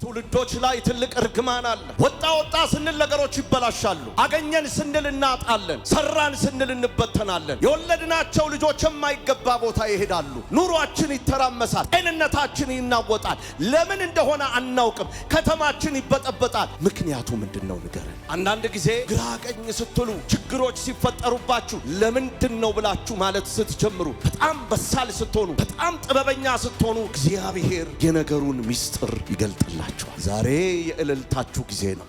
ትውልዶች ላይ ትልቅ እርግማን አለ። ወጣ ስንል ነገሮች ይበላሻሉ። አገኘን ስንል እናጣለን። ሰራን ስንል እንበተናለን። የወለድናቸው ልጆች የማይገባ ቦታ ይሄዳሉ። ኑሯችን ይተራመሳል። ጤንነታችን ይናወጣል። ለምን እንደሆነ አናውቅም። ከተማችን ይበጠበጣል። ምክንያቱ ምንድነው ንገረን። አንዳንድ ጊዜ ግራ ቀኝ ስትሉ ችግሮች ሲፈጠሩባችሁ ለምንድነው ብላችሁ ማለት ስትጀምሩ በጣም በሳል ስትሆኑ በጣም ጥበበኛ ስትሆኑ እግዚአብሔር የነገሩን ምስጢር ይገልጥላችኋል። ዛሬ የእልልታችሁ ጊዜ ነው።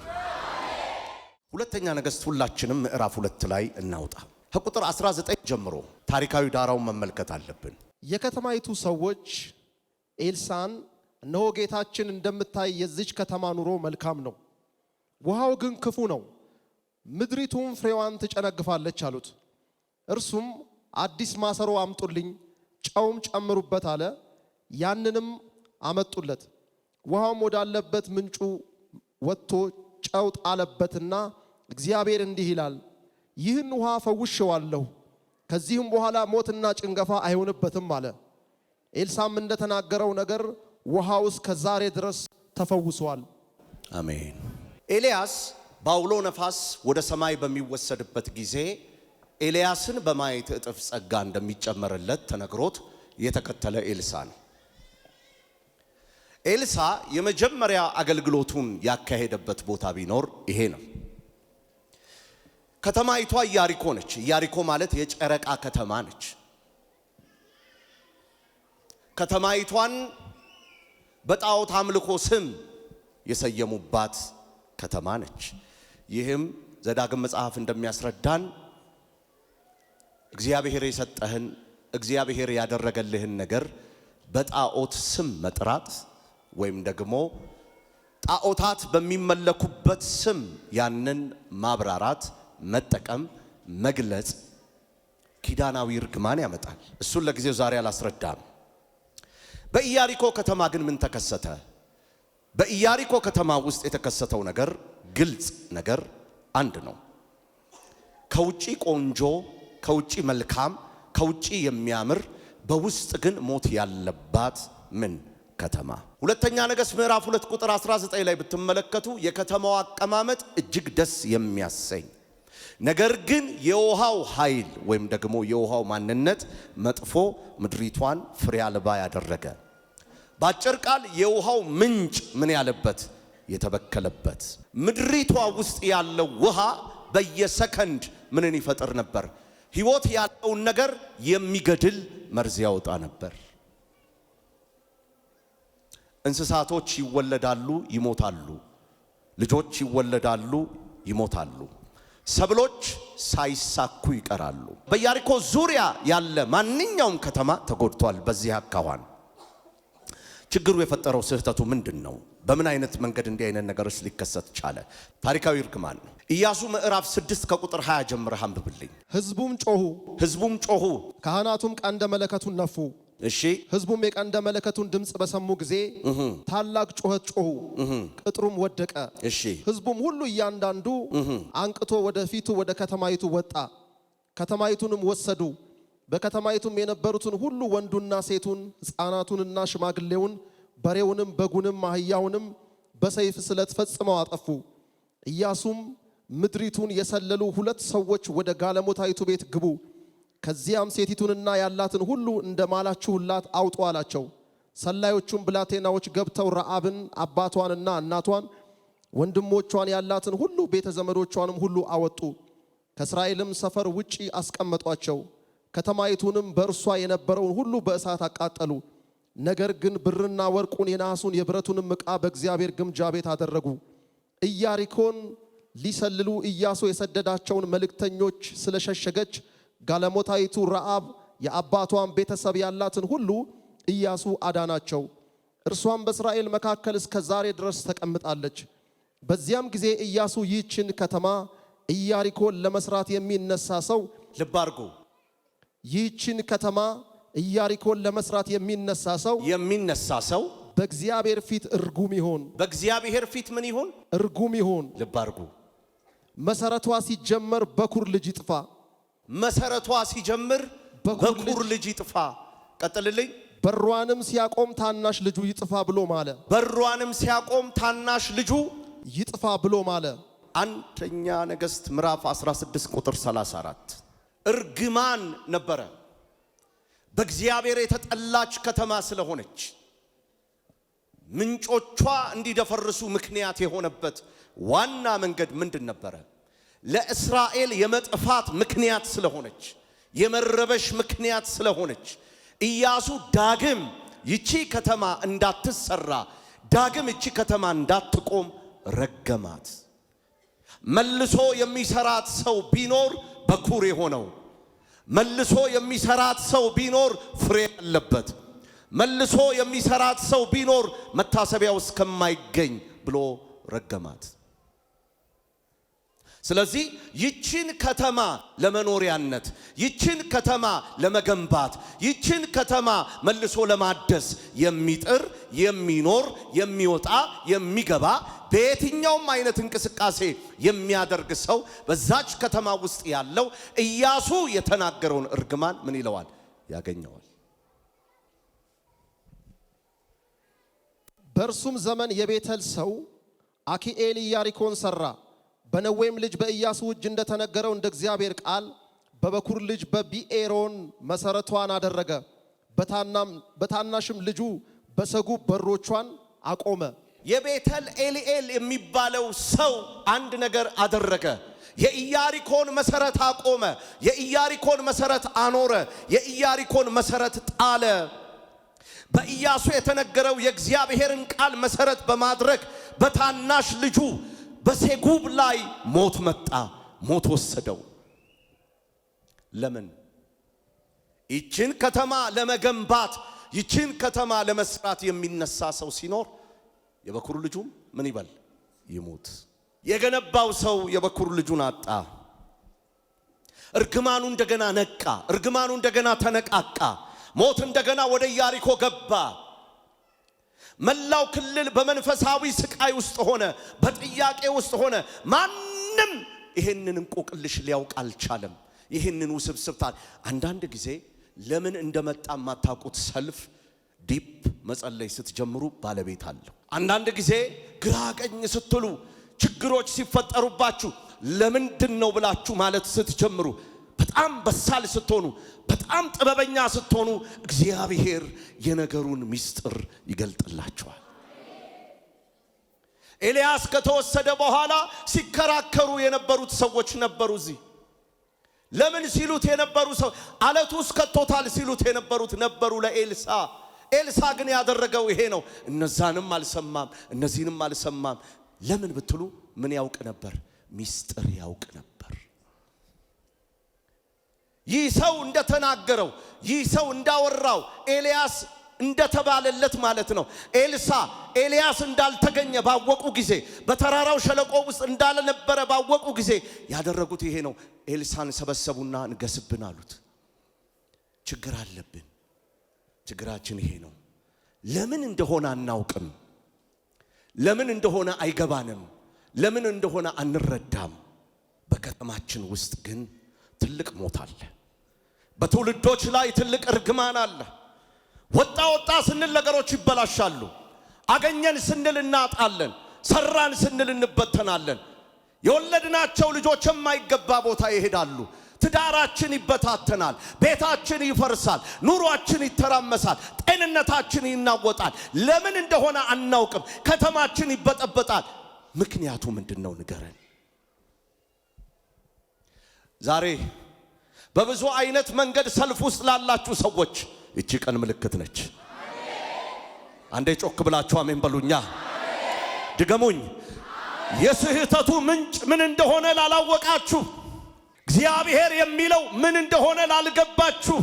ሁለተኛ ነገሥት ሁላችንም ምዕራፍ 2 ላይ እናውጣ። ከቁጥር 19 ጀምሮ ታሪካዊ ዳራውን መመልከት አለብን። የከተማይቱ ሰዎች ኤልሳን እነሆ ጌታችን እንደምታይ የዚች ከተማ ኑሮ መልካም ነው፣ ውሃው ግን ክፉ ነው፣ ምድሪቱም ፍሬዋን ትጨነግፋለች አሉት። እርሱም አዲስ ማሰሮ አምጡልኝ፣ ጨውም ጨምሩበት አለ። ያንንም አመጡለት። ውሃውም ወዳለበት ምንጩ ወጥቶ ጨው ጣለበትና እግዚአብሔር እንዲህ ይላል፣ ይህን ውሃ ፈውሼዋለሁ፣ ከዚህም በኋላ ሞትና ጭንገፋ አይሆንበትም አለ። ኤልሳም እንደተናገረው ነገር ውሃው እስከ ዛሬ ድረስ ተፈውሷል። አሜን። ኤልያስ በአውሎ ነፋስ ወደ ሰማይ በሚወሰድበት ጊዜ ኤልያስን በማየት እጥፍ ጸጋ እንደሚጨመርለት ተነግሮት የተከተለ ኤልሳ ነው። ኤልሳ የመጀመሪያ አገልግሎቱን ያካሄደበት ቦታ ቢኖር ይሄ ነው። ከተማይቷ ኢያሪኮ ነች። ኢያሪኮ ማለት የጨረቃ ከተማ ነች። ከተማይቷን በጣዖት አምልኮ ስም የሰየሙባት ከተማ ነች። ይህም ዘዳግም መጽሐፍ እንደሚያስረዳን እግዚአብሔር የሰጠህን እግዚአብሔር ያደረገልህን ነገር በጣዖት ስም መጥራት ወይም ደግሞ ጣዖታት በሚመለኩበት ስም ያንን ማብራራት፣ መጠቀም፣ መግለጽ ኪዳናዊ እርግማን ያመጣል። እሱን ለጊዜው ዛሬ አላስረዳም። በኢያሪኮ ከተማ ግን ምን ተከሰተ? በኢያሪኮ ከተማ ውስጥ የተከሰተው ነገር ግልጽ ነገር አንድ ነው። ከውጪ ቆንጆ፣ ከውጪ መልካም፣ ከውጪ የሚያምር በውስጥ ግን ሞት ያለባት ምን ከተማ? ሁለተኛ ነገሥት ምዕራፍ 2 ቁጥር 19 ላይ ብትመለከቱ የከተማው አቀማመጥ እጅግ ደስ የሚያሰኝ ነገር ግን የውሃው ኃይል ወይም ደግሞ የውሃው ማንነት መጥፎ፣ ምድሪቷን ፍሬ አልባ ያደረገ፣ ባጭር ቃል የውሃው ምንጭ ምን ያለበት የተበከለበት። ምድሪቷ ውስጥ ያለው ውሃ በየሰከንድ ምንን ይፈጥር ነበር? ሕይወት ያለውን ነገር የሚገድል መርዝ ያወጣ ነበር። እንስሳቶች ይወለዳሉ፣ ይሞታሉ። ልጆች ይወለዳሉ፣ ይሞታሉ። ሰብሎች ሳይሳኩ ይቀራሉ። በኢያሪኮ ዙሪያ ያለ ማንኛውም ከተማ ተጎድቷል። በዚህ አካዋን ችግሩ የፈጠረው ስህተቱ ምንድነው? በምን አይነት መንገድ እንዲህ አይነት ነገርስ ሊከሰት ቻለ? ታሪካዊ እርግማን ነው። ኢያሱ ምዕራፍ 6 ከቁጥር 20 ጀምረህ አንብብልኝ። ሕዝቡም ጮሁ፣ ካህናቱም ቀንደ መለከቱን ነፉ። እሺ። ሕዝቡም የቀንደ መለከቱን ድምጽ በሰሙ ጊዜ ታላቅ ጩኸት ጮሁ፣ ቅጥሩም ወደቀ። እሺ። ሕዝቡም ሁሉ እያንዳንዱ አንቅቶ ወደፊቱ ወደ ከተማይቱ ወጣ። ከተማይቱንም ወሰዱ። በከተማይቱም የነበሩትን ሁሉ ወንዱና ሴቱን፣ ሕፃናቱንና ሽማግሌውን፣ በሬውንም፣ በጉንም፣ አህያውንም በሰይፍ ስለት ፈጽመው አጠፉ። ኢያሱም ምድሪቱን የሰለሉ 2 ሰዎች ወደ ጋለሞታይቱ ቤት ግቡ፣ ከዚያም ሴቲቱንና ያላትን ሁሉ እንደማላችሁላት አውጡ አላቸው። ሰላዮቹም ብላቴናዎች ገብተው ረዓብን አባቷንና እናቷን ወንድሞቿን ያላትን ሁሉ ቤተ ዘመዶቿንም ሁሉ አወጡ። ከእስራኤልም ሰፈር ውጪ አስቀመጧቸው። ከተማይቱንም በእርሷ የነበረውን ሁሉ በእሳት አቃጠሉ። ነገር ግን ብርና ወርቁን የናሱን የብረቱንም ዕቃ በእግዚአብሔር ግምጃ ቤት አደረጉ። ኢያሪኮን ሊሰልሉ ኢያሱ የሰደዳቸውን መልእክተኞች ስለሸሸገች ጋለሞታይቱ ረዓብ የአባቷን ቤተሰብ ያላትን ሁሉ ኢያሱ አዳናቸው። እርሷም በእስራኤል መካከል እስከ ዛሬ ድረስ ተቀምጣለች። በዚያም ጊዜ ኢያሱ ይህችን ከተማ ኢያሪኮን ለመስራት የሚነሳ ሰው ልብ አድርጉ። ይህችን ከተማ ኢያሪኮን ለመስራት የሚነሳ ሰው በእግዚአብሔር ፊት እርጉም ይሆን። በእግዚአብሔር ፊት ምን ይሆን? እርጉም ይሆን። ልብ አድርጉ። መሰረቷ ሲጀመር በኩር ልጅ ይጥፋ። መሰረቷ ሲጀምር በኩር ልጅ ይጥፋ። ቀጥልልኝ። በሯንም ሲያቆም ታናሽ ልጁ ይጥፋ ብሎ ማለ። በሯንም ሲያቆም ታናሽ ልጁ ይጥፋ ብሎ ማለ። አንደኛ ነገሥት ምዕራፍ 16 ቁጥር 34 እርግማን ነበረ። በእግዚአብሔር የተጠላች ከተማ ስለሆነች ምንጮቿ እንዲደፈርሱ ምክንያት የሆነበት ዋና መንገድ ምንድን ነበረ? ለእስራኤል የመጥፋት ምክንያት ስለሆነች፣ የመረበሽ ምክንያት ስለሆነች ኢያሱ ዳግም ይቺ ከተማ እንዳትሰራ፣ ዳግም ይቺ ከተማ እንዳትቆም ረገማት። መልሶ የሚሰራት ሰው ቢኖር በኩር የሆነው፣ መልሶ የሚሰራት ሰው ቢኖር ፍሬ ያለበት፣ መልሶ የሚሰራት ሰው ቢኖር መታሰቢያው እስከማይገኝ ብሎ ረገማት። ስለዚህ ይችን ከተማ ለመኖሪያነት፣ ይችን ከተማ ለመገንባት፣ ይችን ከተማ መልሶ ለማደስ የሚጥር የሚኖር የሚወጣ የሚገባ በየትኛውም አይነት እንቅስቃሴ የሚያደርግ ሰው በዛች ከተማ ውስጥ ያለው ኢያሱ የተናገረውን እርግማን ምን ይለዋል? ያገኘዋል። በእርሱም ዘመን የቤተል ሰው አኪኤል ኢያሪኮን ሰራ። በነዌም ልጅ በኢያሱ እጅ እንደተነገረው እንደ እግዚአብሔር ቃል በበኩር ልጅ በቢኤሮን መሰረቷን አደረገ። በታናሽም ልጁ በሰጉብ በሮቿን አቆመ። የቤተል ኤሊኤል የሚባለው ሰው አንድ ነገር አደረገ። የኢያሪኮን መሰረት አቆመ። የኢያሪኮን መሰረት አኖረ። የኢያሪኮን መሰረት ጣለ። በኢያሱ የተነገረው የእግዚአብሔርን ቃል መሰረት በማድረግ በታናሽ ልጁ በሴጉብ ላይ ሞት መጣ። ሞት ወሰደው። ለምን? ይችን ከተማ ለመገንባት ይችን ከተማ ለመስራት የሚነሳ ሰው ሲኖር የበኩር ልጁም ምን ይበል? ይሞት። የገነባው ሰው የበኩር ልጁን አጣ። እርግማኑ እንደገና ነቃ። እርግማኑ እንደገና ተነቃቃ። ሞት እንደገና ወደ ኢያሪኮ ገባ። መላው ክልል በመንፈሳዊ ስቃይ ውስጥ ሆነ፣ በጥያቄ ውስጥ ሆነ። ማንም ይሄንን እንቆቅልሽ ሊያውቅ አልቻለም። ይሄንን ውስብስብታ አንዳንድ ጊዜ ለምን እንደመጣ የማታውቁት ሰልፍ ዲፕ መጸለይ ስትጀምሩ ባለቤት አለው። አንዳንድ ጊዜ ግራ ቀኝ ስትሉ ችግሮች ሲፈጠሩባችሁ ለምንድን ነው ብላችሁ ማለት ስትጀምሩ በጣም በሳል ስትሆኑ በጣም ጥበበኛ ስትሆኑ እግዚአብሔር የነገሩን ምስጢር ይገልጥላችኋል። ኤልያስ ከተወሰደ በኋላ ሲከራከሩ የነበሩት ሰዎች ነበሩ። እዚህ ለምን ሲሉት የነበሩ ሰው አለቱ ውስጥ ከቶታል ሲሉት የነበሩት ነበሩ ለኤልሳ። ኤልሳ ግን ያደረገው ይሄ ነው። እነዛንም አልሰማም፣ እነዚህንም አልሰማም። ለምን ብትሉ ምን ያውቅ ነበር? ምስጢር ያውቅ ነበር። ይህ ሰው እንደተናገረው፣ ይህ ሰው እንዳወራው፣ ኤልያስ እንደተባለለት ማለት ነው። ኤልያስ እንዳልተገኘ ባወቁ ጊዜ፣ በተራራው ሸለቆ ውስጥ እንዳልነበረ ባወቁ ጊዜ ያደረጉት ይሄ ነው። ኤልሳን ሰበሰቡና እንገስብን አሉት። ችግር አለብን። ችግራችን ይሄ ነው። ለምን እንደሆነ አናውቅም። ለምን እንደሆነ አይገባንም። ለምን እንደሆነ አንረዳም። በከተማችን ውስጥ ግን ትልቅ ሞት አለ። በትውልዶች ላይ ትልቅ እርግማን አለ። ወጣ ስንል ነገሮች ይበላሻሉ። አገኘን ስንል እናጣለን። ሰራን ስንል እንበተናለን። የወለድናቸው ልጆች የማይገባ ቦታ ይሄዳሉ። ትዳራችን ይበታተናል። ቤታችን ይፈርሳል። ኑሯችን ይተራመሳል። ጤንነታችን ይናወጣል። ለምን እንደሆነ አናውቅም። ከተማችን ይበጠበጣል። ምክንያቱ ምንድነው? ንገረን። ዛሬ በብዙ አይነት መንገድ ሰልፍ ውስጥ ላላችሁ ሰዎች እቺ ቀን ምልክት ነች። አንዴ ጮክ ብላችሁ አሜን በሉኛ። ድገሙኝ። የስህተቱ ምንጭ ምን እንደሆነ ላላወቃችሁ፣ እግዚአብሔር የሚለው ምን እንደሆነ ላልገባችሁ፣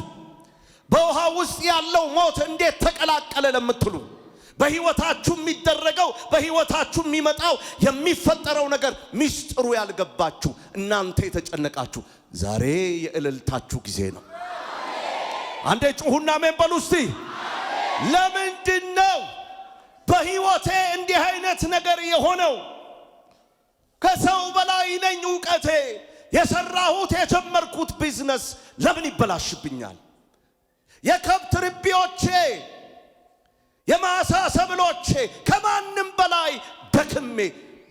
በውሃ ውስጥ ያለው ሞት እንዴት ተቀላቀለ ለምትሉ፣ በህይወታችሁ የሚደረገው በህይወታችሁ የሚመጣው የሚፈጠረው ነገር ሚስጥሩ ያልገባችሁ እናንተ የተጨነቃችሁ ዛሬ የእልልታችሁ ጊዜ ነው። አንዴ ጩሁና አሜን በሉ እስቲ። ለምንድነው በህይወቴ እንዲህ አይነት ነገር የሆነው? ከሰው በላይ ነኝ ዕውቀቴ። የሰራሁት የጀመርኩት ቢዝነስ ለምን ይበላሽብኛል? የከብት ርቢዎቼ፣ የማሳ ሰብሎቼ ከማንም በላይ ደክሜ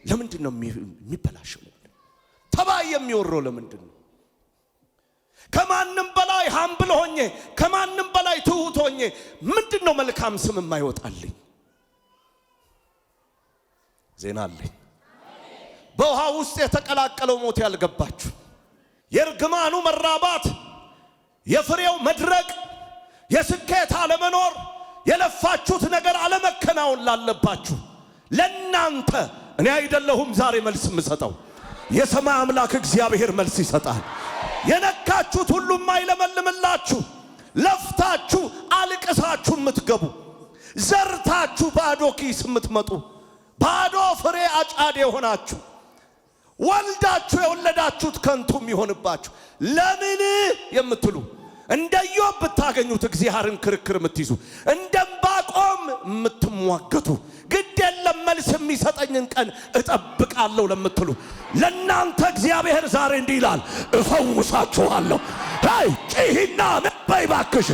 ለምንድን ነው የሚበላሸው? ተባይ የሚወረው ለምንድን ነው? ከማንም በላይ ሃምብል ሆኜ ከማንም በላይ ትሁት ሆኜ ምንድን ነው መልካም ስም የማይወጣልኝ? ዜና አለኝ። በውሃ ውስጥ የተቀላቀለው ሞት ያልገባችሁ የርግማኑ መራባት፣ የፍሬው መድረቅ፣ የስኬት አለመኖር፣ የለፋችሁት ነገር አለመከናወን ላለባችሁ ለናንተ እኔ አይደለሁም ዛሬ መልስ የምሰጠው፣ የሰማይ አምላክ እግዚአብሔር መልስ ይሰጣል። የነካችሁት ሁሉም አይለመልምላችሁ፣ ለፍታችሁ አልቅሳችሁ የምትገቡ፣ ዘርታችሁ ባዶ ኪስ የምትመጡ፣ ባዶ ፍሬ አጫድ የሆናችሁ፣ ወልዳችሁ የወለዳችሁት ከንቱም ይሆንባችሁ ለምን የምትሉ፣ እንደ ኢዮብ ብታገኙት እግዚአብሔርን ክርክር የምትይዙ፣ እንደ ዕንባቆም የምትሟገቱ፣ ግድ የለም መልስ የሚሰጠኝን ቀን እጠብቃለሁ ለምትሉ ለናንተ እግዚአብሔር ዛሬ እንዲህ ይላል፣ እፈውሳችኋለሁ። አይ ጪሂና ነባይ ባክሽ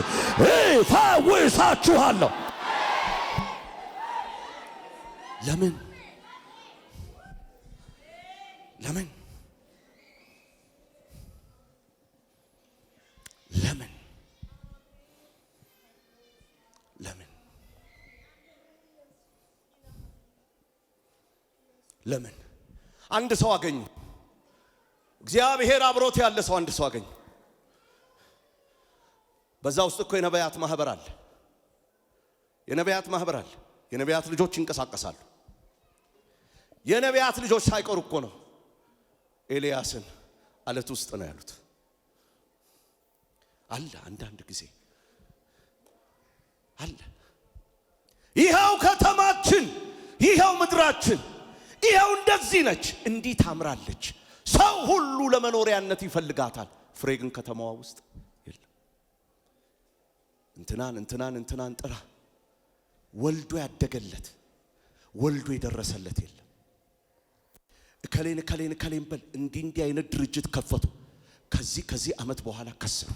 እፈውሳችኋለሁ። ለምን ለምን ለምን ለምን ለምን? አንድ ሰው አገኘ። እግዚአብሔር አብሮት ያለ ሰው አንድ ሰው አገኘ። በዛ ውስጥ እኮ የነቢያት ማህበር አለ። የነቢያት ማህበር አለ። የነቢያት ልጆች ይንቀሳቀሳሉ። የነቢያት ልጆች ሳይቀሩ እኮ ነው ኤልያስን አለት ውስጥ ነው ያሉት። አለ አንዳንድ ጊዜ አለ። ይሄው ከተማችን፣ ይሄው ምድራችን፣ ይሄው እንደዚህ ነች፣ እንዲህ ታምራለች። ሰው ሁሉ ለመኖሪያነት ይፈልጋታል። ፍሬ ግን ከተማዋ ውስጥ የለም። እንትናን ጥራ፣ ወልዶ ያደገለት ወልዶ የደረሰለት የለም። እከሌን በል እንዲህ አይነት ድርጅት ከፈቱ። ከዚህ ዓመት በኋላ ከስሩ።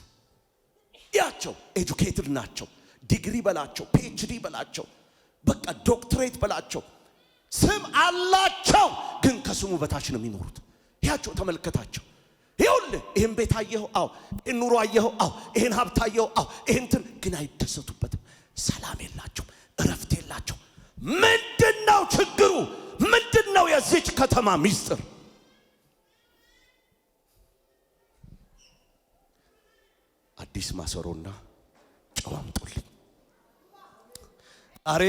ያቸው ኤጁኬትድ ናቸው። ዲግሪ በላቸው፣ ፒኤችዲ በላቸው፣ በቃ ዶክትሬት በላቸው፣ ስም አላቸው። ግን ከስሙ በታች ነው የሚኖሩት። ያቸው ተመልከታቸው። ይኸውልህ ይሄን ቤት አየኸው? አዎ። ይሄን ኑሮ አየኸው? አዎ። ይሄን ሀብት አየኸው? አዎ። ይሄን ግን አይደሰቱበትም። ሰላም የላቸው፣ እረፍት የላቸው። ምንድነው ችግሩ? ምንድነው የዚች ከተማ ሚስጥር? አዲስ ማሰሮና ጨው አምጡልኝ። ዛሬ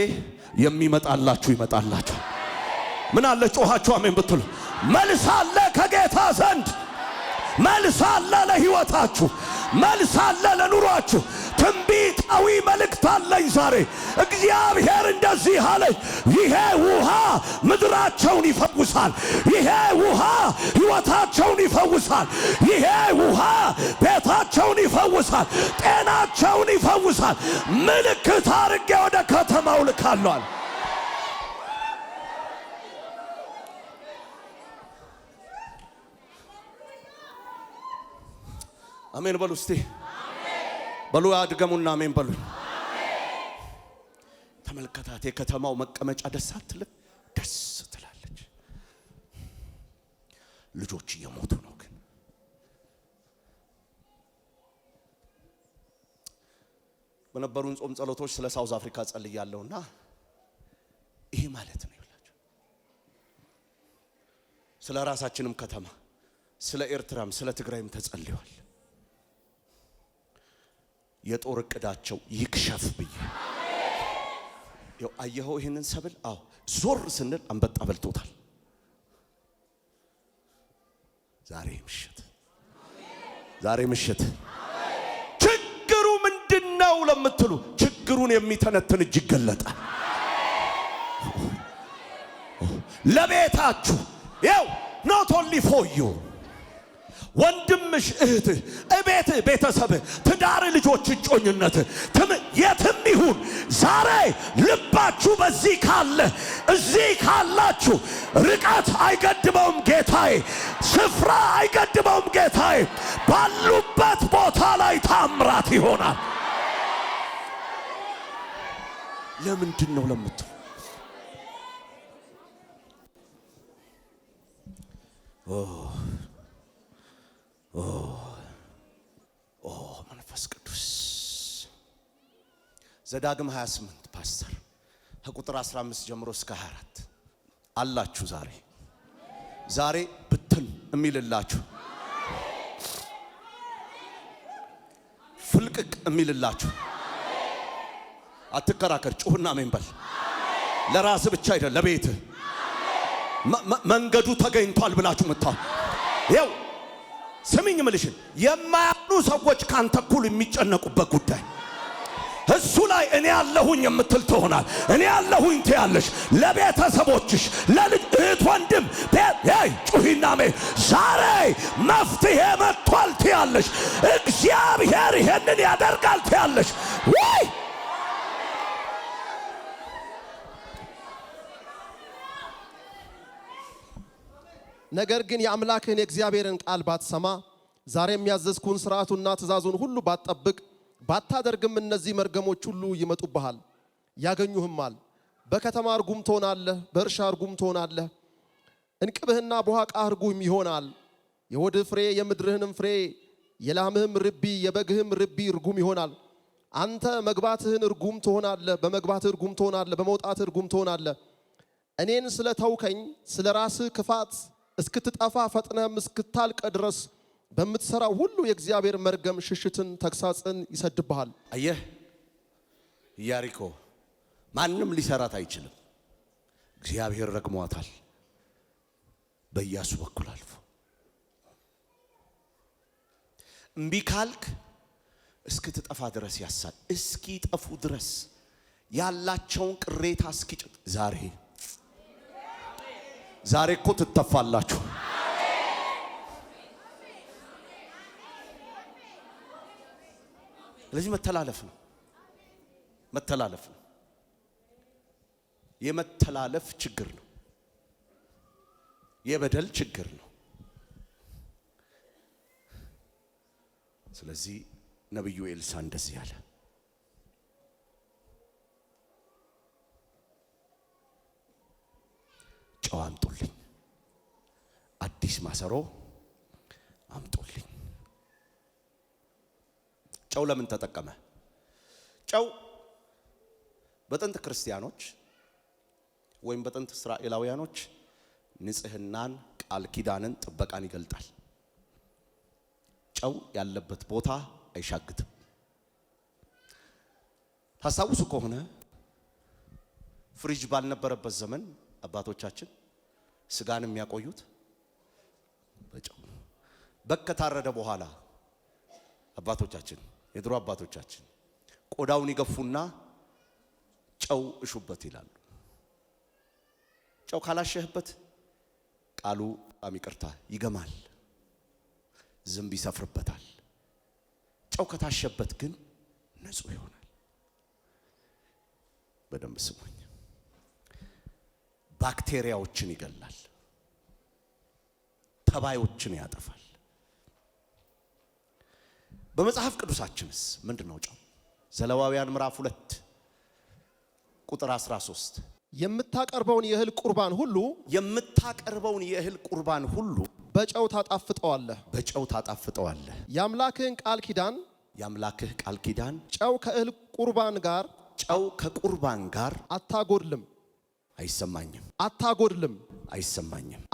የሚመጣላችሁ ይመጣላችሁ። ምን አለ ጮኻችሁ አሜን ብትሉ። መልስ አለ ከጌታ ዘንድ፣ መልስ አለ ለሕይወታችሁ፣ መልስ አለ ለኑሯችሁ። ትንቢታዊ መልእክት አለኝ ዛሬ። እግዚአብሔር እንደዚህ አለኝ፣ ይሄ ውሃ ምድራቸውን ይፈውሳል። ይሄ ውሃ ሕይወታቸውን ይፈውሳል። ይሄ ውሃ ቤታቸውን ይፈውሳል። ጤናቸውን ይፈውሳል። ምልክት አድርጌ ወደ ከተማው ልካለሁ። አሜን በሉ እስቲ። በሉ አድገሙና አሜን በሉ። ተመልከታት፣ የከተማው መቀመጫ ደስ አትልም? ደስ ትላለች። ልጆች እየሞቱ ነው። ግን በነበሩን ጾም ጸሎቶች ስለ ሳውዝ አፍሪካ ጸልያለሁና ይሄ ማለት ነው ይላችሁ። ስለ ራሳችንም ከተማ፣ ስለ ኤርትራም ስለ ትግራይም ተጸልዩዋል። የጦር እቅዳቸው ይክሸፍ ብዬ አየኸው ይሄንን ሰብል? አዎ። ዞር ስንል አንበጣ በልቶታል። ዛሬ ምሽት ችግሩ ምንድነው ለምትሉ ችግሩን የሚተነትን እጅ ይገለጣል። ለቤታችሁ ይኸው not only for you ወንድምሽ፣ እህትህ፣ እቤትህ፣ ቤተሰብህ፣ ትዳር፣ ልጆች፣ እጮኝነት የትም ይሁን ዛሬ ልባችሁ በዚህ ካለ እዚህ ካላችሁ ርቀት አይገድበውም ጌታዬ፣ ስፍራ አይገድበውም ጌታዬ። ባሉበት ቦታ ላይ ታምራት ይሆናል። ለምንድን ነው ለምትሉ መንፈስ ቅዱስ ዘዳግም 28 ፓስተር ከቁጥር 15 ጀምሮ እስከ 24 አላችሁ። ዛሬ ብትን የሚልላችሁ ፍልቅቅ የሚልላችሁ አትከራከር። ጩህና አሜን በል። ለራስ ብቻ አይደለም ለቤት መንገዱ ተገኝቷል ብላችሁ መጣው። ይኸው ስሚኝ ምልሽን የማያምኑ ሰዎች ካንተ እኩል የሚጨነቁበት ጉዳይ እሱ ላይ እኔ ያለሁኝ የምትል ትሆናል። እኔ ያለሁኝ ትያለሽ። ለቤተሰቦችሽ፣ ለልጅ እህት፣ ወንድም ጩሂና አሜን። ዛሬ መፍትሄ መጥቷል ትያለሽ። እግዚአብሔር ይሄንን ያደርጋል ትያለሽ። ወይ ነገር ግን የአምላክህን የእግዚአብሔርን ቃል ባትሰማ ዛሬም ያዘዝኩን ሥርዓቱንና ትእዛዙን ሁሉ ባትጠብቅ ባታደርግም እነዚህ መርገሞች ሁሉ ይመጡብሃል ያገኙህማል። በከተማ ርጉም ትሆናለህ፣ በእርሻ ርጉም ትሆናለህ። እንቅብህና ቡሃቃህ ርጉም ይሆናል። የሆድህ ፍሬ፣ የምድርህንም ፍሬ፣ የላምህም ርቢ፣ የበግህም ርቢ ርጉም ይሆናል። አንተ መግባትህን ርጉም ትሆናለህ፣ በመግባትህ ርጉም ትሆናለህ፣ በመውጣትህ ርጉም ትሆናለህ። እኔን ስለ ተውከኝ ስለ ራስህ ክፋት እስክትጠፋ ፈጥነህም እስክታልቅ ድረስ በምትሰራው ሁሉ የእግዚአብሔር መርገም ሽሽትን ተግሳጽን ይሰድብሃል። አየህ ኢያሪኮ ማንም ሊሰራት አይችልም። እግዚአብሔር ረግሟታል። በኢያሱ በኩል አልፎ እምቢ ካልክ እስክትጠፋ ድረስ ያሳል። እስኪጠፉ ድረስ ያላቸውን ቅሬታ እስኪጭጥ ዛሬ እኮ ትተፋላችሁ። ስለዚህ መተላለፍ ነው። የመተላለፍ ችግር ነው። የበደል ችግር ነው። ስለዚህ ነብዩ ኤልሳ እንደዚህ ያለ ጨው አምጡልኝ፣ አዲስ ማሰሮ አምጡልኝ። ጨው ለምን ተጠቀመ? ጨው በጥንት ክርስቲያኖች ወይም በጥንት እስራኤላውያኖች ንጽህናን፣ ቃል ኪዳንን፣ ጥበቃን ይገልጣል። ጨው ያለበት ቦታ አይሻግትም። ታስታውሱ ከሆነ ፍሪጅ ባልነበረበት ዘመን አባቶቻችን ስጋን የሚያቆዩት በጨው። በግ ከታረደ በኋላ አባቶቻችን የድሮ አባቶቻችን ቆዳውን ይገፉና ጨው እሹበት ይላሉ። ጨው ካላሸህበት ቃሉ በጣም ይቅርታ ይገማል፣ ዝንብ ይሰፍርበታል። ጨው ከታሸበት ግን ንጹህ ይሆናል። በደንብ ስሙኝ። ባክቴሪያዎችን ይገላል፣ ተባዮችን ያጠፋል። በመጽሐፍ ቅዱሳችንስ ምንድነው ጨው? ዘሌዋውያን ምዕራፍ 2 ቁጥር 13 የምታቀርበውን የእህል ቁርባን ሁሉ በጨው ታጣፍጠዋለህ። የአምላክህ ቃል ኪዳን ጨው ከቁርባን ጋር አታጎድልም።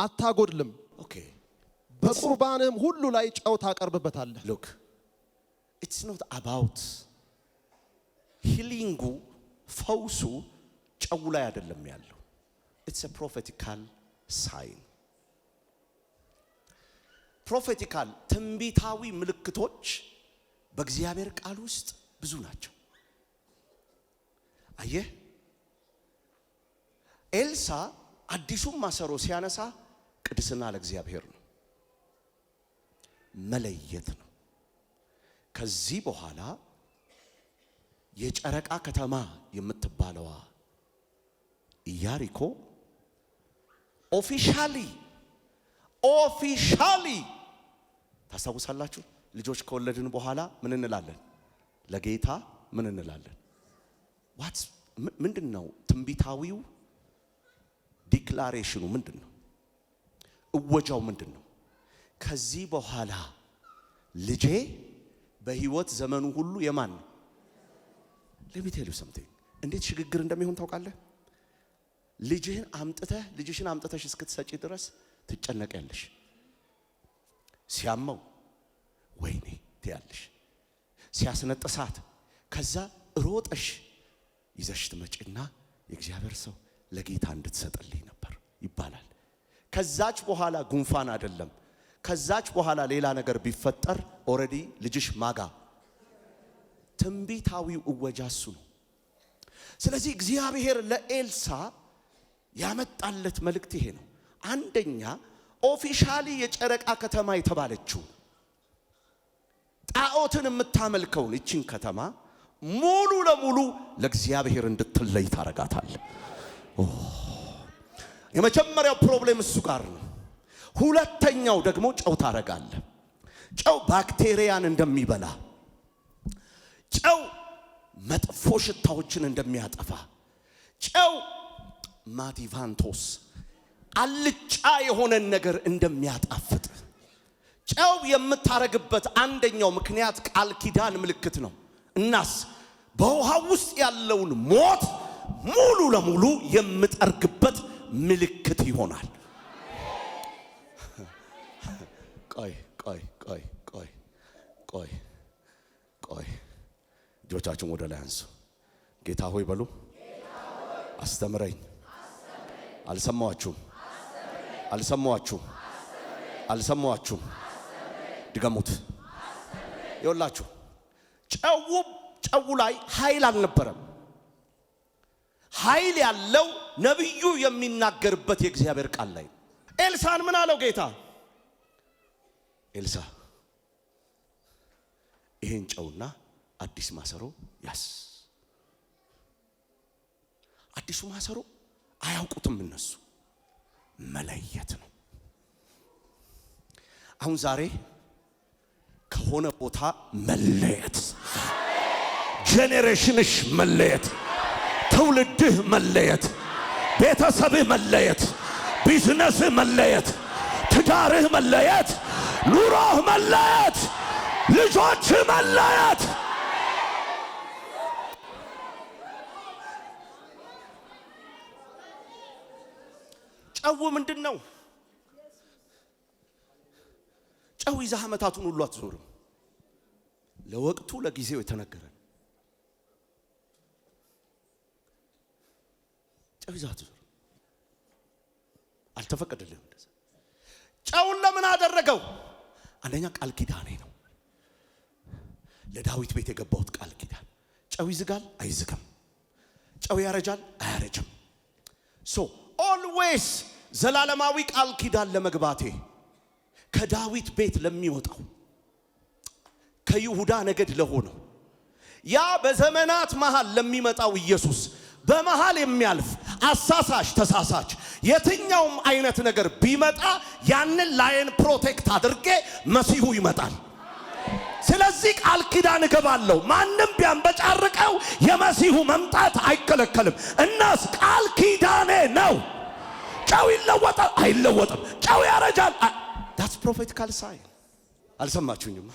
አታጎድልም። ኦኬ። በቁርባንም ሁሉ ላይ ጨው ታቀርብበታለህ። ሉክ ኢትስ ኖት አባውት ሂሊንጉ ፈውሱ ጨው ላይ አይደለም ያለው። ኢትስ አ ፕሮፌቲካል ሳይን። ፕሮፌቲካል ትንቢታዊ ምልክቶች በእግዚአብሔር ቃል ውስጥ ብዙ ናቸው። አየህ ኤልሳ አዲሱን ማሰሮ ሲያነሳ ቅድስና ለእግዚአብሔር ነው፣ መለየት ነው። ከዚህ በኋላ የጨረቃ ከተማ የምትባለዋ ኢያሪኮ ኦፊሻሊ ታስታውሳላችሁ። ልጆች ከወለድን በኋላ ምን እንላለን? ለጌታ ምን እንላለን? ምንድነው ትንቢታዊው ዲክላሬሽኑ ምንድነው? እወጃው ምንድነው? ከዚህ በኋላ ልጄ በህይወት ዘመኑ ሁሉ የማን ነው? let me tell you something እንዴት ሽግግር እንደሚሆን ታውቃለህ? ልጅሽን አምጥተሽ እስክትሰጪ ድረስ ትጨነቂያለሽ። ሲያመው ወይኔ ትያለሽ፣ ሲያስነጥሳት ከዛ ሮጠሽ ይዘሽ ትመጪና የእግዚአብሔር ሰው ለጌታ እንድትሰጥልኝ ነበር ይባላል። ከዛች በኋላ ጉንፋን አይደለም፣ ከዛች በኋላ ሌላ ነገር ቢፈጠር ኦሬዲ ልጅሽ ማጋ ትንቢታዊው እወጃሱ ነው። ስለዚህ እግዚአብሔር ለኤልሳ ያመጣለት መልእክት ይሄ ነው። አንደኛ ኦፊሻሊ የጨረቃ ከተማ የተባለችው ጣዖትን የምታመልከውን እቺን ከተማ ሙሉ ለሙሉ ለእግዚአብሔር እንድትለይ ታረጋታል። የመጀመሪያው ፕሮብሌም እሱ ጋር ነው። ሁለተኛው ደግሞ ጨው ታረጋለ። ጨው ባክቴሪያን እንደሚበላ፣ ጨው መጥፎ ሽታዎችን እንደሚያጠፋ፣ ጨው ማቲቫንቶስ አልጫ የሆነን ነገር እንደሚያጣፍጥ፣ ጨው የምታረግበት አንደኛው ምክንያት ቃል ኪዳን ምልክት ነው። እናስ በውሃ ውስጥ ያለውን ሞት ሙሉ ለሙሉ የምጠርግበት ምልክት ይሆናል። ቆይ እጆቻችሁን ወደ ላይ አንሱ። ጌታ ሆይ በሉ። አስተምረኝ። አልሰማችሁም? ድገሙት። ይኸውላችሁ ጨው ላይ ኃይል አልነበረም። ኃይል ያለው ነብዩ የሚናገርበት የእግዚአብሔር ቃል ላይ። ኤልሳን ምን አለው ጌታ? ኤልሳ ይሄን ጨውና አዲስ ማሰሮ ያስ። አዲሱ ማሰሮ አያውቁትም እነሱ፣ መለየት ነው። አሁን ዛሬ ከሆነ ቦታ መለየት፣ ጄኔሬሽንሽ መለየት፣ ትውልድህ መለየት፣ ቤተሰብህ መለየት፣ ቢዝነስህ መለየት፣ ትዳርህ መለየት፣ ኑሮህ መለየት፣ ልጆችህ መለየት። ጨው ምንድነው? ጨው ይዘህ ዓመታቱን ሁሉ አትዞርም። ለወቅቱ ለጊዜው የተነገረ ጨው ይዘህ አትዞርም። አልተፈቀደልህም እንደዛ። ጨውን ለምን አደረገው? አንደኛ ቃል ኪዳኔ ነው። ለዳዊት ቤት የገባሁት ቃል ኪዳን። ጨው ይዝጋል አይዝግም፣ ጨው ያረጃል አያረጅም። ሶ ኦልዌይስ ዘላለማዊ ቃል ኪዳን ለመግባቴ ከዳዊት ቤት ለሚወጣው ከይሁዳ ነገድ ለሆነው ያ በዘመናት መሃል ለሚመጣው ኢየሱስ በመሃል የሚያልፍ አሳሳች ተሳሳች የትኛውም አይነት ነገር ቢመጣ ያንን ላይን ፕሮቴክት አድርጌ መሲሁ ይመጣል። ስለዚህ ቃል ኪዳን እገባለሁ። ማንም ቢያንበጫርቀው የመሲሁ መምጣት አይከለከልም። እናስ ቃል ኪዳኔ ነው። ጨው ይለወጣል አይለወጥም፣ ጨው ያረጃል። that's prophetical sign። አልሰማችሁኝም?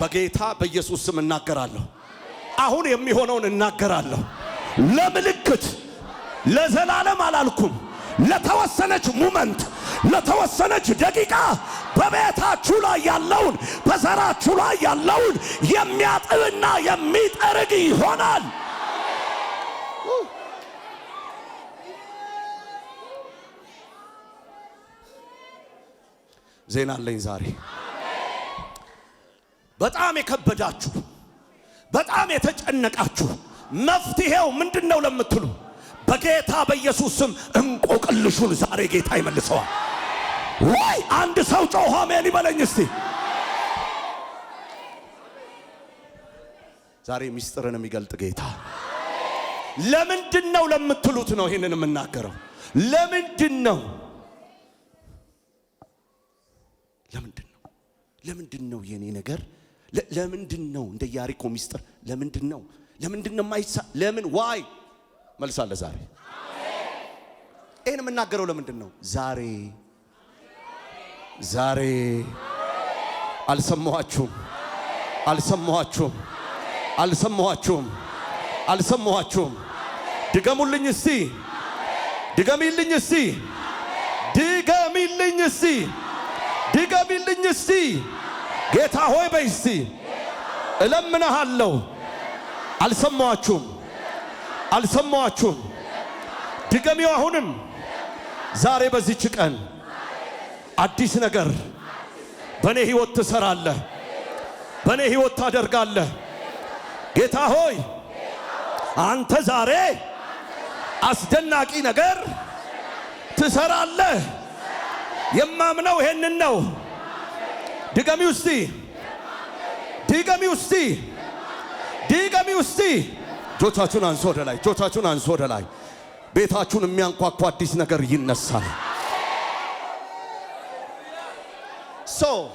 በጌታ በኢየሱስ ስም እናገራለሁ። አሁን የሚሆነውን እናገራለሁ። ለምልክት ለዘላለም አላልኩም። ለተወሰነች ሞመንት፣ ለተወሰነች ደቂቃ በቤታችሁ ላይ ያለውን በዘራችሁ ላይ ያለውን የሚያጥብና የሚጠርግ ይሆናል። ዜና አለኝ ዛሬ። በጣም የከበዳችሁ፣ በጣም የተጨነቃችሁ መፍትሄው ምንድነው ለምትሉ በጌታ በኢየሱስ ስም እንቆቅልሹን ዛሬ ጌታ ይመልሰዋል። ወይ አንድ ሰው ጮሆ አሜን ይበለኝ እስቲ። ዛሬ ሚስጥርን የሚገልጥ ጌታ። ለምንድነው ለምትሉት ነው ይሄንን የምናገረው። ለምንድነው ለምንድነው የኔ ነገር ለምንድነው እንደ ኢያሪኮ ሚስጥር ለምንድነው ማይሳ ለምን ዋይ መልሳለ ዛሬ ይሄን የምናገረው ለምንድነው ዛሬ አልሰማችሁም ድገሙልኝ እስቲ ጌታ ሆይ በይ እስቲ እለምንሃለሁ አልሰማችሁም ድገሚው አሁንም ዛሬ በዚህች ቀን አዲስ ነገር በኔ ህይወት ትሰራለህ በኔ ህይወት ታደርጋለህ ጌታ ሆይ አንተ ዛሬ አስደናቂ ነገር ትሰራለህ የማምነው ይሄንን ነው ድገሚው እስቲ ጆታችሁን አንሶ ወደ ላይ ቤታችሁን የሚያንኳኳ አዲስ ነገር ይነሳል So,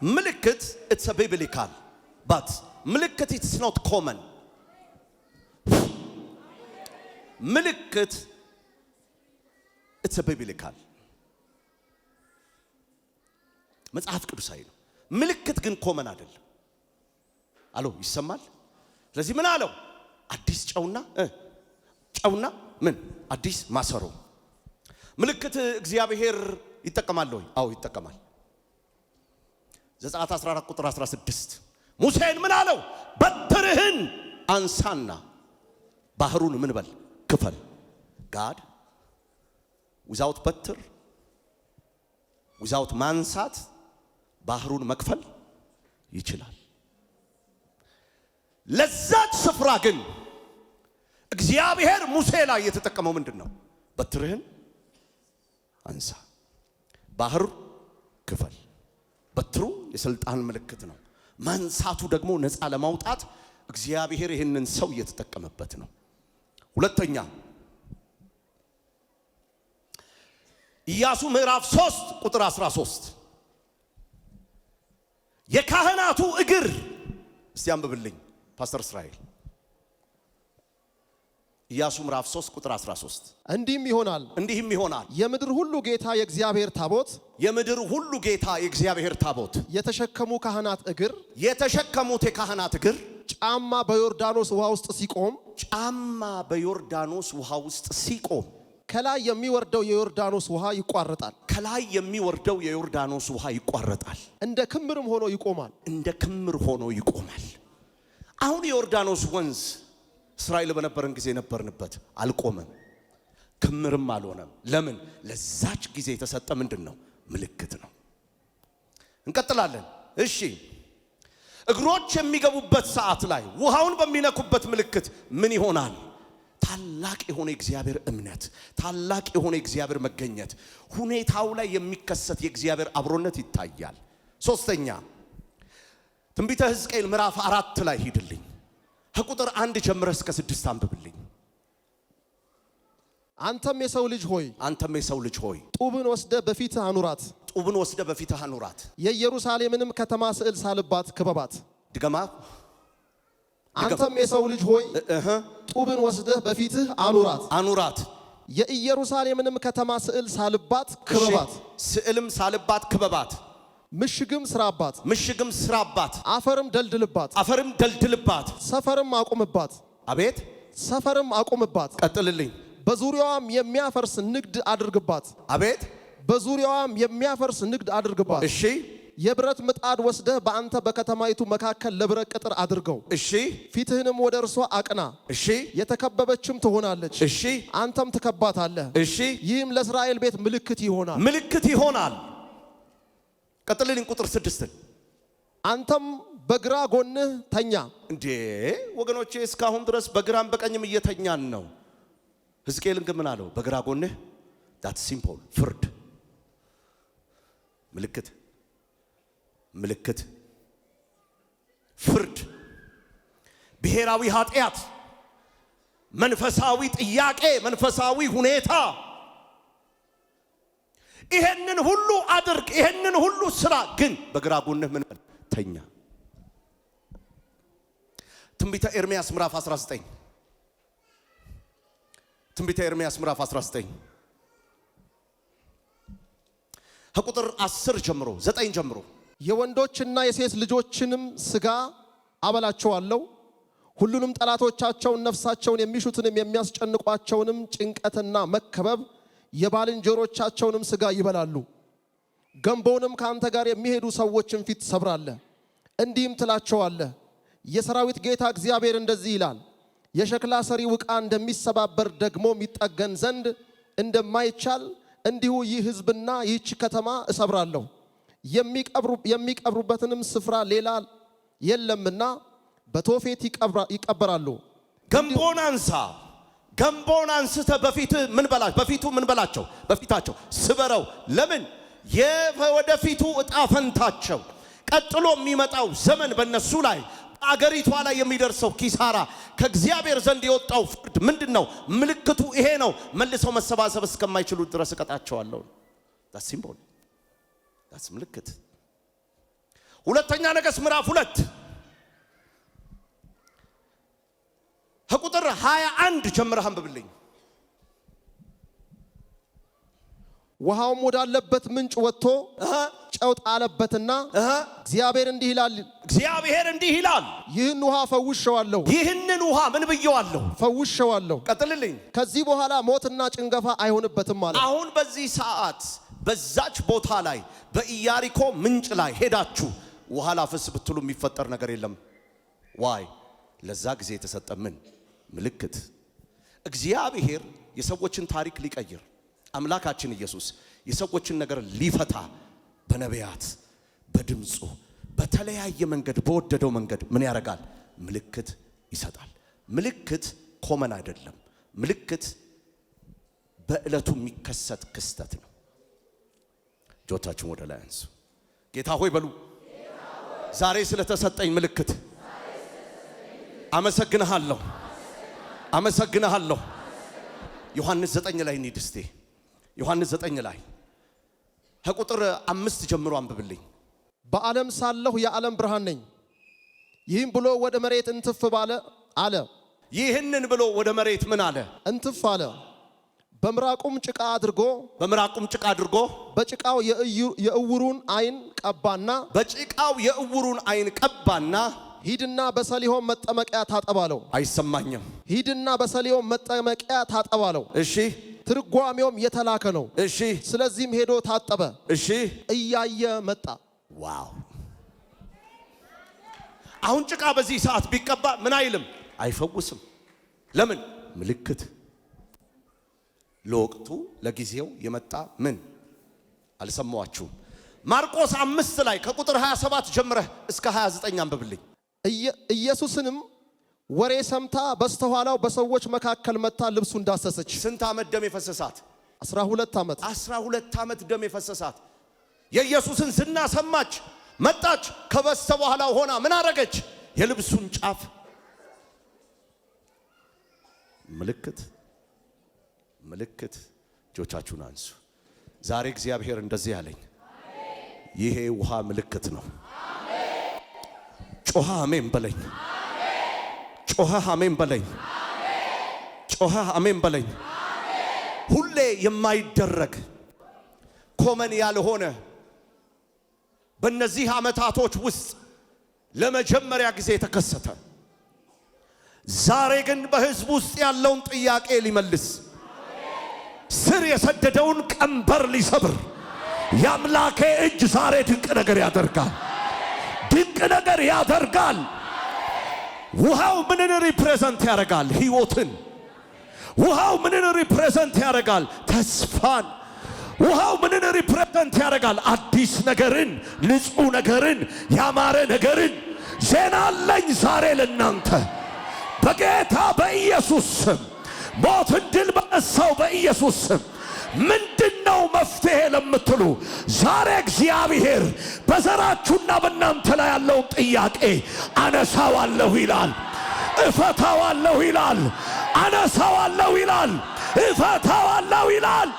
ምልክት it's a biblical, but ምልክት it's not common. ምልክት it's a biblical. መጽሐፍ ቅዱሳዊ ነው። ምልክት ግን ኮመን አይደለም። አሎ ይሰማል? ስለዚህ ምን አለው? አዲስ ጨውና ምን አዲስ ማሰሮ ምልክት እግዚአብሔር ይተከማል ወይ? አዎ ይተከማል። ዘጸአት 14 ቁጥር 16 ሙሴን ምን አለው? በትርህን አንሳና ባህሩን ምን በል ክፈል። God without በትር without ማንሳት ባህሩን መክፈል ይችላል። ለዛች ስፍራ ግን እግዚአብሔር ሙሴ ላይ የተጠቀመው ምንድነው? በትርህን አንሳ ባህር ክፈል። በትሩ የስልጣን ምልክት ነው። ማንሳቱ ደግሞ ነፃ ለማውጣት እግዚአብሔር ይሄንን ሰው እየተጠቀመበት ነው። ሁለተኛ ኢያሱ ምዕራፍ 3 ቁጥር 13 የካህናቱ እግር እስቲ አንብብልኝ ፓስተር እስራኤል። ኢያሱ ምዕራፍ 3 ቁጥር 13 እንዲህም ይሆናል የምድር ሁሉ ጌታ የእግዚአብሔር ታቦት የተሸከሙት የካህናት እግር ጫማ በዮርዳኖስ ውሃ ውስጥ ሲቆም ከላይ የሚወርደው የዮርዳኖስ ውሃ ይቋረጣል እንደ ክምርም ሆኖ ይቆማል። አሁን የዮርዳኖስ ወንዝ እስራኤል በነበረን ጊዜ ነበርንበት አልቆመም፣ ክምርም አልሆነም። ለምን? ለዛች ጊዜ የተሰጠ ምንድነው? ምልክት ነው። እንቀጥላለን። እሺ እግሮች የሚገቡበት ሰዓት ላይ ውሃውን በሚነኩበት ምልክት ምን ይሆናል? ታላቅ የሆነ እግዚአብሔር እምነት፣ ታላቅ የሆነ እግዚአብሔር መገኘት፣ ሁኔታው ላይ የሚከሰት የእግዚአብሔር አብሮነት ይታያል። ሶስተኛ ትንቢተ ሕዝቅኤል ምዕራፍ 4 ላይ ሂድልኝ ከቁጥር 1 ጀምረህ እስከ 6 አንብብልኝ። አንተም የሰው ልጅ ሆይ ጡብን ወስደህ በፊትህ አኑራት የኢየሩሳሌምንም ከተማ ስዕል ሳልባት ክበባት። ድገማ። አንተም የሰው ልጅ ሆይ ጡብን ወስደህ በፊትህ አኑራት የኢየሩሳሌምንም ከተማ ስዕል ሳልባት ክበባት። ምሽግም ስራባት አፈርም ደልድልባት ሰፈርም አቁምባት። አቤት ሰፈርም አቁምባት። ቀጥልልኝ። በዙሪያዋም የሚያፈርስ ንግድ አድርግባት። አቤት በዙሪያዋም የሚያፈርስ ንግድ አድርግባት። እሺ የብረት ምጣድ ወስደህ በአንተ በከተማይቱ መካከል ለብረት ቅጥር አድርገው። እሺ ፊትህንም ወደ እርሷ አቅና። እሺ የተከበበችም ትሆናለች። እሺ አንተም ትከባታለህ። እሺ ይህም ለእስራኤል ቤት ምልክት ይሆናል። ቀጥልልኝ ቁጥር 6 አንተም በግራ ጎንህ ተኛ። እንዴ ወገኖቼ እስካሁን ድረስ በግራም በቀኝም እየተኛን ነው። ሕዝቅኤልን ግን ምን አለው? በግራ ጎንህ that simple ፍርድ ምልክት ፍርድ፣ ብሔራዊ ኃጢአት፣ መንፈሳዊ ጥያቄ፣ መንፈሳዊ ሁኔታ ይሄንን ሁሉ አድርግ፣ ይሄንን ሁሉ ስራ፣ ግን በግራ ጎንህ ምን ተኛ። ትንቢተ ኤርምያስ ምዕራፍ 19 ትንቢተ ኤርምያስ ምዕራፍ 19 ከቁጥር 10 ጀምሮ 9 ጀምሮ የወንዶችና የሴት ልጆችንም ሥጋ አበላቸዋለሁ፣ ሁሉንም ጠላቶቻቸውን ነፍሳቸውን የሚሹትንም የሚያስጨንቋቸውንም ጭንቀትና መከበብ የባልንጀሮቻቸውንም ሥጋ ይበላሉ። ገንቦውንም ከአንተ ጋር የሚሄዱ ሰዎችን ፊት ሰብራለህ። እንዲህም ትላቸዋለህ፣ የሰራዊት ጌታ እግዚአብሔር እንደዚህ ይላል፣ የሸክላ ሰሪው ዕቃ እንደሚሰባበር ደግሞ ይጠገን ዘንድ እንደማይቻል እንዲሁ ይህ ሕዝብና ይህች ከተማ እሰብራለሁ። የሚቀብሩበትንም ስፍራ ሌላ የለምና በቶፌት ይቀበራሉ። ገንቦን አንሳ፣ ገንቦን አንስተ በፊቱ ምን በላቸው? በፊታቸው ስበረው። ለምን? የወደፊቱ ዕጣ ፈንታቸው፣ ቀጥሎ የሚመጣው ዘመን በእነሱ ላይ አገሪቷ ላይ የሚደርሰው ኪሳራ፣ ከእግዚአብሔር ዘንድ የወጣው ፍርድ ምንድነው? ምልክቱ ይሄ ነው። መልሰው መሰባሰብ እስከማይችሉ ድረስ እቀጣቸዋለሁ። ዳስ ሲምቦል፣ ዳስ ምልክት። ሁለተኛ ነገሥት ምዕራፍ 2 ከቁጥር 21 ጀምረህ አንብብልኝ። ውሃውም ወዳለበት ምንጭ ወጥቶ ጨው ጣለበትና እግዚአብሔር እንዲህ ይላል ይህን ውሃ ፈውሼዋለሁ። ይህንን ውሃ ምን ብየዋለሁ? ፈውሼዋለሁ። ቀጥልልኝ። ከዚህ በኋላ ሞትና ጭንገፋ አይሆንበትም ማለት። አሁን በዚህ ሰዓት በዛች ቦታ ላይ በኢያሪኮ ምንጭ ላይ ሄዳችሁ ውሃ ላፍስ ብትሉ የሚፈጠር ነገር የለም። ዋይ ለዛ ጊዜ የተሰጠ ምን ምልክት? እግዚአብሔር የሰዎችን ታሪክ ሊቀይር፣ አምላካችን ኢየሱስ የሰዎችን ነገር ሊፈታ በነቢያት በድምፁ በተለያየ መንገድ በወደደው መንገድ ምን ያደርጋል? ምልክት ይሰጣል። ምልክት ኮመን አይደለም። ምልክት በዕለቱ የሚከሰት ክስተት ነው። እጆቻችሁን ወደ ላይ አንሱ። ጌታ ሆይ በሉ። ዛሬ ስለተሰጠኝ ምልክት አመሰግንሃለሁ፣ አመሰግንሃለሁ። ዮሐንስ 9 ላይ እንሂድ እስቲ። ዮሐንስ 9 ላይ ከቁጥር 5 ጀምሮ አንብብልኝ። በዓለም ሳለሁ የዓለም ብርሃን ነኝ። ይህን ብሎ ወደ መሬት እንትፍ ባለ አለ። ይህንን ብሎ ወደ መሬት ምን አለ? እንትፍ አለ። በምራቁም ጭቃ አድርጎ በጭቃው የእውሩን አይን ቀባና ሂድና በሰሊሆም መጠመቂያ ታጠባለው። አይሰማኝም። ሂድና በሰሊሆም መጠመቂያ ታጠባለው። እሺ። ትርጓሜውም የተላከ ነው። እሺ። ስለዚህም ሄዶ ታጠበ። እሺ። እያየ መጣ። ዋው! አሁን ጭቃ በዚህ ሰዓት ቢቀባ ምን አይልም? አይፈውስም። ለምን? ምልክት ለወቅቱ ለጊዜው የመጣ ምን አልሰማዋችሁም? ማርቆስ 5 ላይ ከቁጥር 27 ጀምረህ እስከ 29 አንብብልኝ። ኢየሱስንም ወሬ ሰምታ በስተኋላው በሰዎች መካከል መታ ልብሱን ዳሰሰች። ስንት ዓመት ደም የፈሰሳት? 12 ዓመት። 12 ዓመት ደም የፈሰሳት የኢየሱስን ዝና ሰማች። መጣች። ከበስተኋላው ሆና ምን አረገች? የልብሱን ጫፍ ምልክት። እጆቻችሁን አንሱ። ዛሬ እግዚአብሔር እንደዚህ ያለኝ ይሄ ውሃ ምልክት ነው። ጮሃ አሜን በለኝ። ጮሃ አሜን በለኝ። ጮሃ አሜን በለኝ። ሁሌ የማይደረግ ኮመን ያልሆነ በእነዚህ ዓመታቶች ውስጥ ለመጀመሪያ ጊዜ የተከሰተ ዛሬ ግን በሕዝብ ውስጥ ያለውን ጥያቄ ሊመልስ ስር የሰደደውን ቀንበር ሊሰብር የአምላኬ እጅ ዛሬ ድንቅ ነገር ያደርጋል። ድንቅ ነገር ያደርጋል። ውሃው ምንን ሪፕሬዘንት ያደርጋል? ሕይወትን። ውሃው ምንን ሪፕሬዘንት ያደርጋል? ተስፋን። ውሃው ምንን ሪፕሬዘንት ያደርጋል? አዲስ ነገርን፣ ንጹህ ነገርን፣ ያማረ ነገርን። ዜና አለኝ ዛሬ ለናንተ በጌታ በኢየሱስ ስም፣ ሞትን ድል በነሳው በኢየሱስ ስም። ምንድነው መፍትሄ ለምትሉ ዛሬ እግዚአብሔር በዘራችሁና በእናንተ ላይ ያለውን ጥያቄ አነሳዋለሁ ይላል፣ እፈታዋለሁ ይላል፣ አነሳዋለሁ ይላል፣ እፈታዋለሁ ይላል።